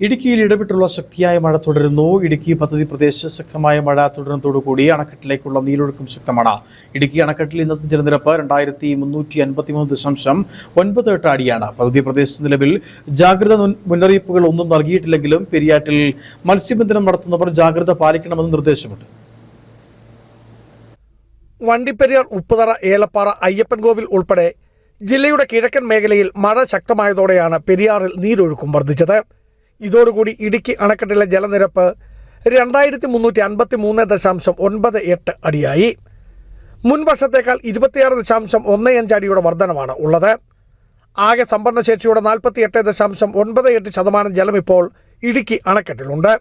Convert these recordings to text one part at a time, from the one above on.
ഇടുക്കിയിൽ ഇടവിട്ടുള്ള ശക്തിയായ മഴ തുടരുന്നു. ഇടുക്കി പദ്ധതി പ്രദേശത്ത് ശക്തമായ മഴ തുടരുന്നതോടുകൂടി അണക്കെട്ടിലേക്കുള്ള നീരൊഴുക്കും ശക്തമാണ്. ഇടുക്കി അണക്കെട്ടിൽ ഇന്നത്തെ ജലനിരപ്പ് 2353.98 അടിയാണ്. പദ്ധതി പ്രദേശത്ത് നിലവിൽ ജാഗ്രത മുന്നറിയിപ്പുകൾ ഒന്നും നൽകിയിട്ടില്ലെങ്കിലും പെരിയാറ്റിൽ മത്സ്യബന്ധനം നടത്തുന്നവർ ജാഗ്രത പാലിക്കണമെന്ന് നിർദ്ദേശമുണ്ട്. വണ്ടിപ്പെരിയാർ, ഉപ്പുതറ, ഏലപ്പാറ, അയ്യപ്പൻകോവിൽ ഉൾപ്പെടെ ജില്ലയുടെ കിഴക്കൻ മേഖലയിൽ മഴ ശക്തമായതോടെയാണ് പെരിയാറിൽ നീരൊഴുക്കും വർദ്ധിച്ചത്. ഇതോടുകൂടി ഇടുക്കി അണക്കെട്ടിലെ ജലനിരപ്പ് 2353.98 അടിയായി. മുൻ വർഷത്തേക്കാൾ 26.15 അടിയുടെ വർധനമാണ് ഉള്ളത്. ആകെ സംഭരണശേഷിയുടെ 48.98% ജലം ഇപ്പോൾ ഇടുക്കി അണക്കെട്ടിലുണ്ട്.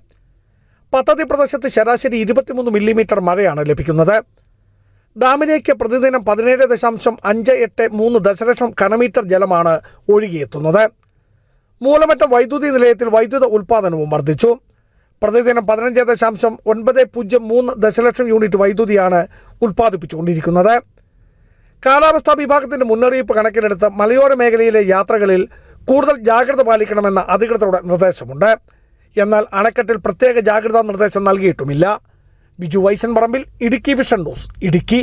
പദ്ധതി പ്രദേശത്ത് ശരാശരി 23 മില്ലിമീറ്റർ മഴയാണ് ലഭിക്കുന്നത്. ഡാമിലേക്ക് പ്രതിദിനം 17.583 ദശലക്ഷം ഘനമീറ്റർ ജലമാണ് ഒഴുകിയെത്തുന്നത്. മൂലമറ്റം വൈദ്യുതി നിലയത്തിൽ വൈദ്യുത ഉൽപ്പാദനവും വർദ്ധിച്ചു. പ്രതിദിനം 15.903 ദശലക്ഷം യൂണിറ്റ് വൈദ്യുതിയാണ് ഉൽപ്പാദിപ്പിച്ചുകൊണ്ടിരിക്കുന്നത്. കാലാവസ്ഥാ വിഭാഗത്തിന്റെ മുന്നറിയിപ്പ് കണക്കിലെടുത്ത് മലയോര മേഖലയിലെ യാത്രകളിൽ കൂടുതൽ ജാഗ്രത പാലിക്കണമെന്ന അധികൃതരുടെ നിർദ്ദേശമുണ്ട്. എന്നാൽ അണക്കെട്ടിൽ പ്രത്യേക ജാഗ്രതാ നിർദ്ദേശം നൽകിയിട്ടുമില്ല. ബിജു വൈസൻ പറമ്പിൽ, ഇടുക്കി വിഷൻ ന്യൂസ്, ഇടുക്കി.